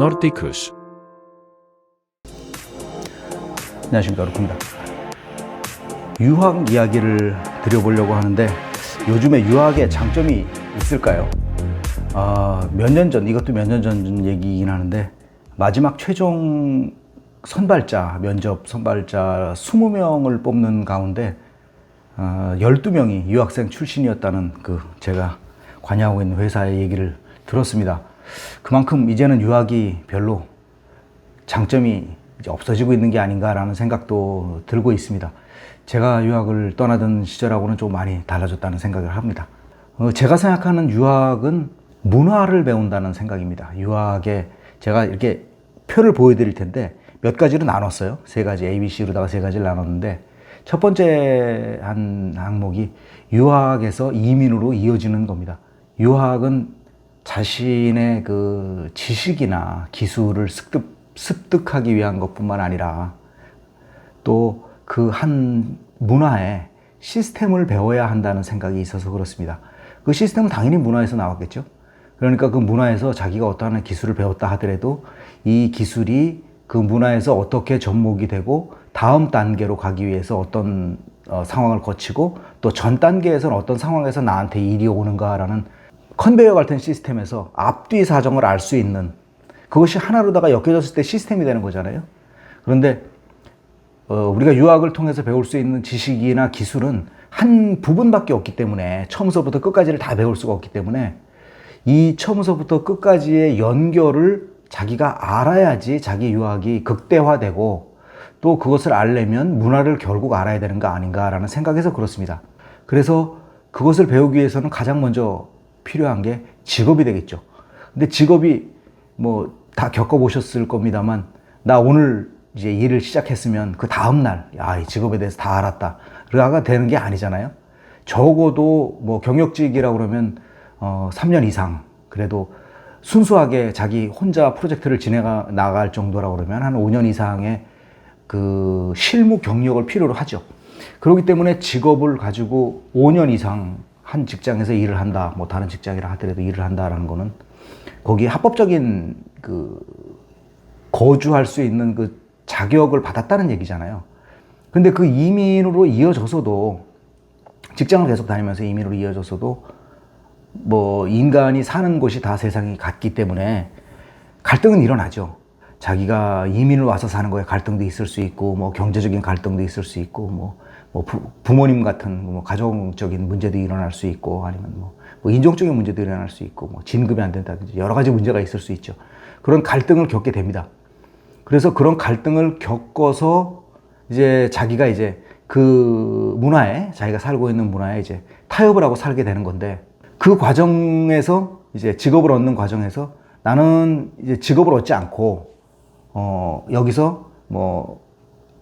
Nordicus. 안녕하십니까, 루크입니다. 유학 이야기를 드려보려고 하는데 요즘에 유학의 장점이 있을까요? 몇 년 전, 이것도 몇 년 전 얘기이긴 하는데 마지막 최종 선발자, 면접 선발자 20명을 뽑는 가운데 12명이 유학생 출신이었다는 제가 관여하고 있는 회사의 얘기를 들었습니다. 그만큼 이제는 유학이 별로 장점이 이제 없어지고 있는 게 아닌가라는 생각도 들고 있습니다. 제가 유학을 떠나던 시절하고는 좀 많이 달라졌다는 생각을 합니다. 제가 생각하는 유학은 문화를 배운다는 생각입니다. 유학에 제가 이렇게 표를 보여드릴 텐데 몇 가지로 나눴어요. 세 가지, ABC로다가 세 가지를 나눴는데 첫 번째 한 항목이 유학에서 이민으로 이어지는 겁니다. 유학은 자신의 그 지식이나 기술을 습득하기 위한 것뿐만 아니라 또 그 한 문화의 시스템을 배워야 한다는 생각이 있어서 그렇습니다. 그 시스템은 당연히 문화에서 나왔겠죠. 그러니까 그 문화에서 자기가 어떠한 기술을 배웠다 하더라도 이 기술이 그 문화에서 어떻게 접목이 되고 다음 단계로 가기 위해서 어떤 상황을 거치고 또 전 단계에서는 어떤 상황에서 나한테 일이 오는가라는 컨베이어 같은 시스템에서 앞뒤 사정을 알 수 있는 그것이 하나로다가 엮여졌을 때 시스템이 되는 거잖아요. 그런데 우리가 유학을 통해서 배울 수 있는 지식이나 기술은 한 부분밖에 없기 때문에 처음서부터 끝까지를 다 배울 수가 없기 때문에 이 처음서부터 끝까지의 연결을 자기가 알아야지 자기 유학이 극대화되고 또 그것을 알려면 문화를 결국 알아야 되는 거 아닌가라는 생각에서 그렇습니다. 그래서 그것을 배우기 위해서는 가장 먼저 필요한 게 직업이 되겠죠. 근데 직업이 뭐 다 겪어보셨을 겁니다만 나 오늘 이제 일을 시작했으면 그 다음날 이 직업에 대해서 다 알았다 가 되는 게 아니잖아요. 적어도 뭐 경력직이라고 그러면 3년 이상 그래도 순수하게 자기 혼자 프로젝트를 나갈 정도라고 그러면 한 5년 이상의 그 실무 경력을 필요로 하죠. 그렇기 때문에 직업을 가지고 5년 이상 한 직장에서 일을 한다, 뭐 다른 직장이라 하더라도 일을 한다라는 거는 거기에 합법적인 거주할 수 있는 그 자격을 받았다는 얘기잖아요. 근데 그 이민으로 이어져서도 직장을 계속 다니면서 이민으로 이어져서도 뭐 인간이 사는 곳이 다 세상이 같기 때문에 갈등은 일어나죠. 자기가 이민을 와서 사는 거에 갈등도 있을 수 있고 뭐 경제적인 갈등도 있을 수 있고 뭐 부모님 같은 뭐 가정적인 문제도 일어날 수 있고 아니면 뭐 인종적인 문제도 일어날 수 있고 뭐 진급이 안 된다든지 여러 가지 문제가 있을 수 있죠. 그런 갈등을 겪게 됩니다. 그래서 그런 갈등을 겪어서 이제 자기가 이제 그 문화에 자기가 살고 있는 문화에 이제 타협을 하고 살게 되는 건데 그 과정에서 이제 직업을 얻는 과정에서 나는 이제 직업을 얻지 않고 여기서 뭐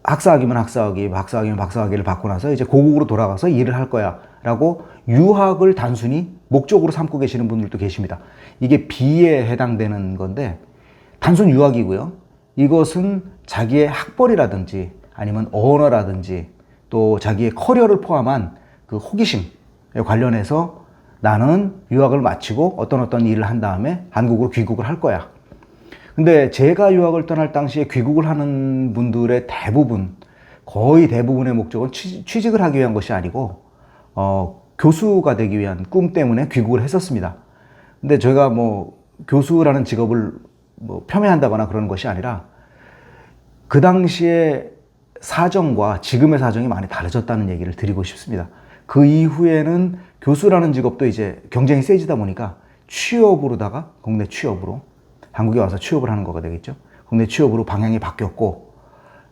학사학위면 학사학위, 박사학위면 박사학위를 받고 나서 이제 고국으로 돌아가서 일을 할 거야 라고 유학을 단순히 목적으로 삼고 계시는 분들도 계십니다. 이게 B에 해당되는 건데 단순 유학이고요. 이것은 자기의 학벌이라든지 아니면 언어라든지 또 자기의 커리어를 포함한 그 호기심에 관련해서 나는 유학을 마치고 어떤 일을 한 다음에 한국으로 귀국을 할 거야. 근데 제가 유학을 떠날 당시에 귀국을 하는 분들의 거의 대부분의 목적은 취직을 하기 위한 것이 아니고 교수가 되기 위한 꿈 때문에 귀국을 했었습니다. 근데 제가 뭐 교수라는 직업을 뭐 폄훼한다거나 그러는 것이 아니라 그 당시에 사정과 지금의 사정이 많이 달라졌다는 얘기를 드리고 싶습니다. 그 이후에는 교수라는 직업도 이제 경쟁이 세지다 보니까 취업으로다가 국내 취업으로 한국에 와서 취업을 하는 거가 되겠죠. 국내 취업으로 방향이 바뀌었고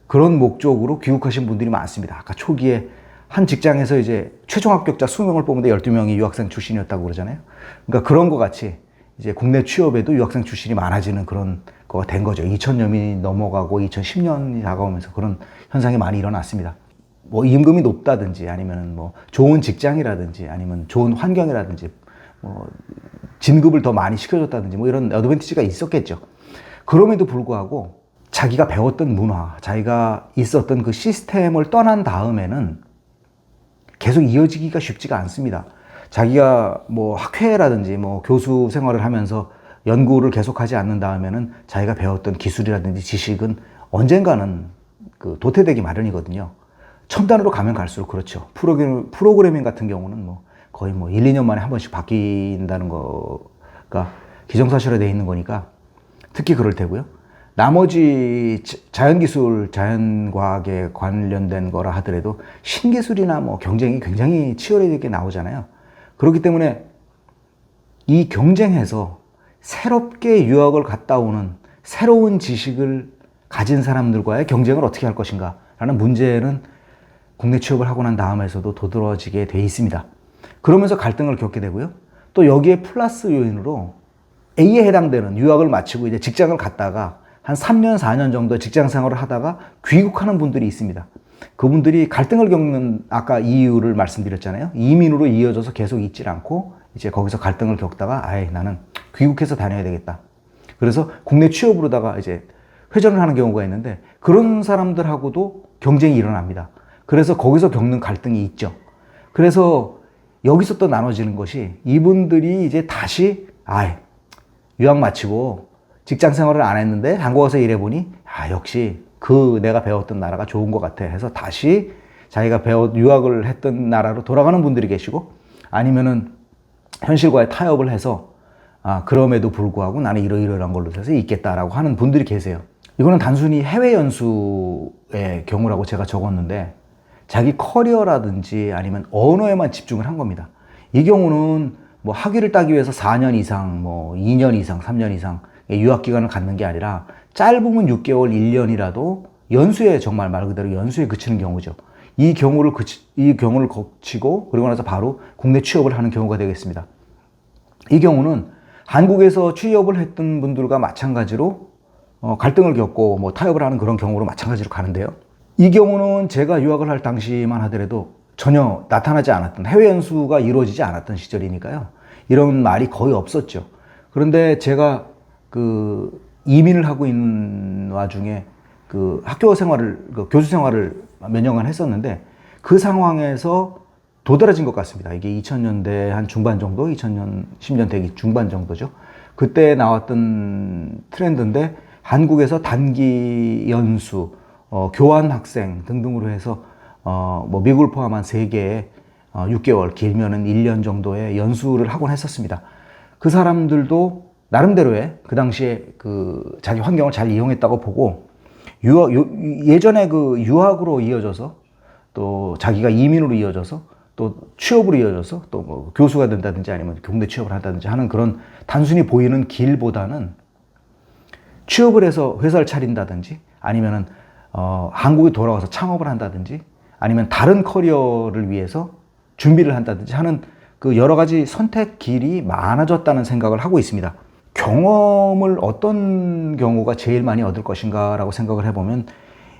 그런 목적으로 귀국하신 분들이 많습니다. 아까 초기에 한 직장에서 이제 최종 합격자 20명을 뽑는데 12명이 유학생 출신이었다고 그러잖아요. 그러니까 그런 거 같이 이제 국내 취업에도 유학생 출신이 많아지는 그런 거가 된 거죠. 2000년이 넘어가고 2010년이 다가오면서 그런 현상이 많이 일어났습니다. 뭐 임금이 높다든지 아니면 뭐 좋은 직장이라든지 아니면 좋은 환경이라든지 뭐 진급을 더 많이 시켜줬다든지 뭐 이런 어드밴티지가 있었겠죠. 그럼에도 불구하고 자기가 배웠던 문화, 자기가 있었던 그 시스템을 떠난 다음에는 계속 이어지기가 쉽지가 않습니다. 자기가 뭐 학회라든지 뭐 교수 생활을 하면서 연구를 계속하지 않는 다음에는 자기가 배웠던 기술이라든지 지식은 언젠가는 그 도태되기 마련이거든요. 첨단으로 가면 갈수록 그렇죠. 프로그래밍 같은 경우는 뭐 거의 뭐 1, 2년 만에 한 번씩 바뀐다는 거가 기정사실화되어 있는 거니까 특히 그럴 테고요. 나머지 자연기술, 자연과학에 관련된 거라 하더라도 신기술이나 뭐 경쟁이 굉장히 치열하게 나오잖아요. 그렇기 때문에 이 경쟁에서 새롭게 유학을 갔다 오는 새로운 지식을 가진 사람들과의 경쟁을 어떻게 할 것인가 라는 문제는 국내 취업을 하고 난 다음에서도 도드라지게 돼 있습니다. 그러면서 갈등을 겪게 되고요. 또 여기에 플러스 요인으로 A에 해당되는 유학을 마치고 이제 직장을 갔다가 한 3년, 4년 정도 직장 생활을 하다가 귀국하는 분들이 있습니다. 그분들이 갈등을 겪는 아까 이유를 말씀드렸잖아요. 이민으로 이어져서 계속 있질 않고 이제 거기서 갈등을 겪다가 아예 나는 귀국해서 다녀야 되겠다. 그래서 국내 취업으로다가 이제 회전을 하는 경우가 있는데 그런 사람들하고도 경쟁이 일어납니다. 그래서 거기서 겪는 갈등이 있죠. 그래서 여기서 또 나눠지는 것이 이분들이 이제 다시 유학 마치고 직장 생활을 안 했는데 한국 와서 일해보니 역시 그 내가 배웠던 나라가 좋은 것 같아 해서 다시 자기가 유학을 했던 나라로 돌아가는 분들이 계시고 아니면은 현실과의 타협을 해서 그럼에도 불구하고 나는 이러이러한 걸로 해서 있겠다라고 하는 분들이 계세요. 이거는 단순히 해외 연수의 경우라고 제가 적었는데 자기 커리어라든지 아니면 언어에만 집중을 한 겁니다. 이 경우는 뭐 학위를 따기 위해서 4년 이상, 뭐 2년 이상, 3년 이상 유학 기간을 갖는 게 아니라 짧으면 6개월, 1년이라도 연수에 정말 말 그대로 연수에 그치는 경우죠. 이 경우를 거치고 그리고 나서 바로 국내 취업을 하는 경우가 되겠습니다. 이 경우는 한국에서 취업을 했던 분들과 마찬가지로 갈등을 겪고 뭐 타협을 하는 그런 경우로 마찬가지로 가는데요. 이 경우는 제가 유학을 할 당시만 하더라도 전혀 나타나지 않았던 해외 연수가 이루어지지 않았던 시절이니까요. 이런 말이 거의 없었죠. 그런데 제가 그 이민을 하고 있는 와중에 그 학교 생활을, 교수 생활을 몇 년간 했었는데 그 상황에서 도드라진 것 같습니다. 이게 2000년대 한 중반 정도, 2010년대 중반 정도죠. 그때 나왔던 트렌드인데 한국에서 단기 연수, 교환 학생 등등으로 해서 뭐 미국을 포함한 세계에 6개월, 길면은 1년 정도의 연수를 하곤 했었습니다. 그 사람들도 나름대로의 그 당시에 그 자기 환경을 잘 이용했다고 보고 예전에 그 유학으로 이어져서 또 자기가 이민으로 이어져서 또 취업으로 이어져서 또 뭐 교수가 된다든지 아니면 국내 취업을 한다든지 하는 그런 단순히 보이는 길보다는 취업을 해서 회사를 차린다든지 아니면은 한국에 돌아와서 창업을 한다든지 아니면 다른 커리어를 위해서 준비를 한다든지 하는 그 여러 가지 선택 길이 많아졌다는 생각을 하고 있습니다. 경험을 어떤 경우가 제일 많이 얻을 것인가 라고 생각을 해보면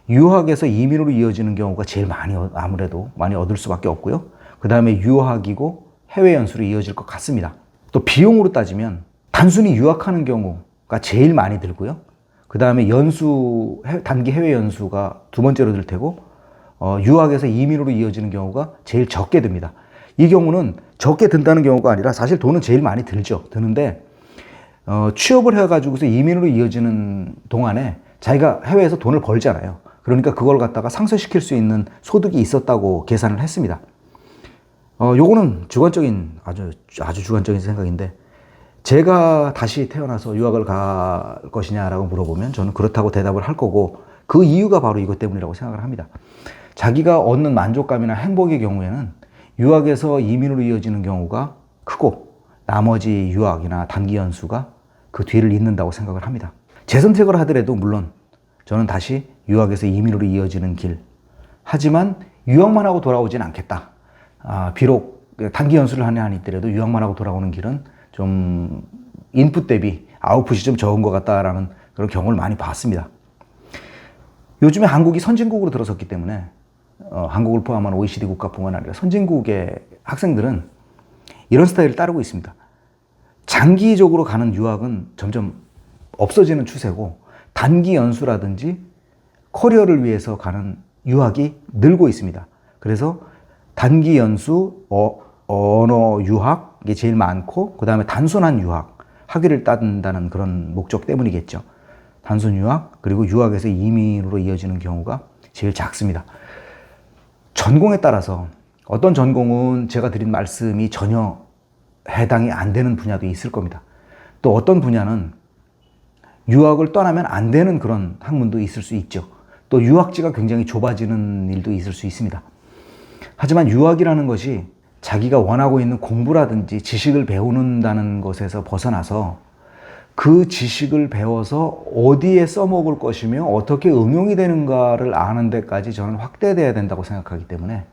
유학에서 이민으로 이어지는 경우가 제일 아무래도 많이 얻을 수밖에 없고요. 그 다음에 유학이고 해외 연수로 이어질 것 같습니다. 또 비용으로 따지면 단순히 유학하는 경우가 제일 많이 들고요. 그 다음에 단기 해외 연수가 두 번째로 들 테고 유학에서 이민으로 이어지는 경우가 제일 적게 듭니다. 이 경우는 적게 든다는 경우가 아니라 사실 돈은 제일 많이 드는데 취업을 해가지고서 이민으로 이어지는 동안에 자기가 해외에서 돈을 벌잖아요. 그러니까 그걸 갖다가 상쇄시킬 수 있는 소득이 있었다고 계산을 했습니다. 요거는 아주 주관적인 생각인데 제가 다시 태어나서 유학을 갈 것이냐라고 물어보면 저는 그렇다고 대답을 할 거고 그 이유가 바로 이것 때문이라고 생각을 합니다. 자기가 얻는 만족감이나 행복의 경우에는 유학에서 이민으로 이어지는 경우가 크고 나머지 유학이나 단기 연수가 그 뒤를 잇는다고 생각을 합니다. 재선택을 하더라도 물론 저는 다시 유학에서 이민으로 이어지는 길, 하지만 유학만 하고 돌아오진 않겠다. 비록 단기 연수를 하는 한이 있더라도 유학만 하고 돌아오는 길은 좀 인풋 대비 아웃풋이 좀 적은 것 같다라는 그런 경우를 많이 봤습니다. 요즘에 한국이 선진국으로 들어섰기 때문에 한국을 포함한 OECD 국가뿐만 아니라 선진국의 학생들은 이런 스타일을 따르고 있습니다. 장기적으로 가는 유학은 점점 없어지는 추세고 단기 연수라든지 커리어를 위해서 가는 유학이 늘고 있습니다. 그래서 단기 연수, 언어 유학이 제일 많고 그 다음에 단순한 유학, 학위를 딴다는 그런 목적 때문이겠죠. 단순 유학, 그리고 유학에서 이민으로 이어지는 경우가 제일 작습니다. 전공에 따라서 어떤 전공은 제가 드린 말씀이 전혀 해당이 안 되는 분야도 있을 겁니다. 또 어떤 분야는 유학을 떠나면 안 되는 그런 학문도 있을 수 있죠. 또 유학지가 굉장히 좁아지는 일도 있을 수 있습니다. 하지만 유학이라는 것이 자기가 원하고 있는 공부라든지 지식을 배우는다는 것에서 벗어나서 그 지식을 배워서 어디에 써먹을 것이며 어떻게 응용이 되는가를 아는 데까지 저는 확대돼야 된다고 생각하기 때문에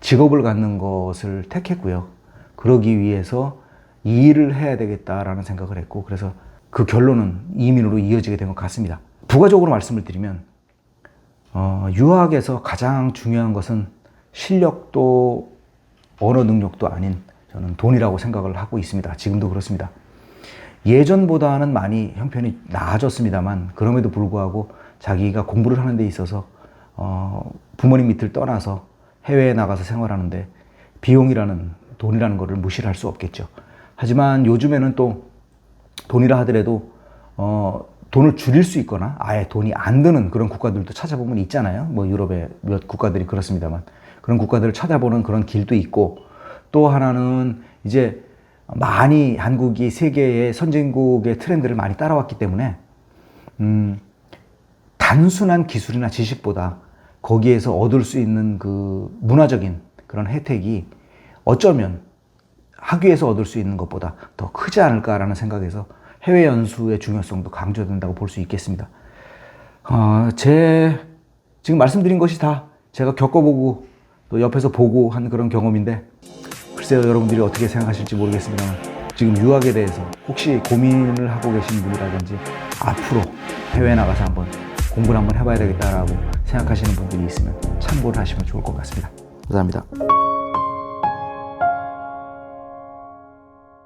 직업을 갖는 것을 택했고요. 그러기 위해서 이 일을 해야 되겠다라는 생각을 했고, 그래서 그 결론은 이민으로 이어지게 된 것 같습니다. 부가적으로 말씀을 드리면 유학에서 가장 중요한 것은 실력도 언어 능력도 아닌 저는 돈이라고 생각을 하고 있습니다. 지금도 그렇습니다. 예전보다는 많이 형편이 나아졌습니다만 그럼에도 불구하고 자기가 공부를 하는 데 있어서 부모님 밑을 떠나서 해외에 나가서 생활하는데 비용이라는 돈이라는 것을 무시를 할 수 없겠죠. 하지만 요즘에는 또 돈이라 하더라도 돈을 줄일 수 있거나 아예 돈이 안 드는 그런 국가들도 찾아보면 있잖아요. 뭐 유럽의 몇 국가들이 그렇습니다만 그런 국가들을 찾아보는 그런 길도 있고, 또 하나는 이제 많이 한국이 세계의 선진국의 트렌드를 많이 따라왔기 때문에 단순한 기술이나 지식보다 거기에서 얻을 수 있는 그 문화적인 그런 혜택이 어쩌면 학위에서 얻을 수 있는 것보다 더 크지 않을까라는 생각에서 해외 연수의 중요성도 강조된다고 볼 수 있겠습니다. 제 지금 말씀드린 것이 다 제가 겪어보고 또 옆에서 보고 한 그런 경험인데, 글쎄요, 여러분들이 어떻게 생각하실지 모르겠습니다만 지금 유학에 대해서 혹시 고민을 하고 계신 분이라든지 앞으로 해외에 나가서 한번 공부를 한번 해봐야 되겠다라고 생각하시는 분들이 있으면 참고를 하시면 좋을 것 같습니다. 감사합니다.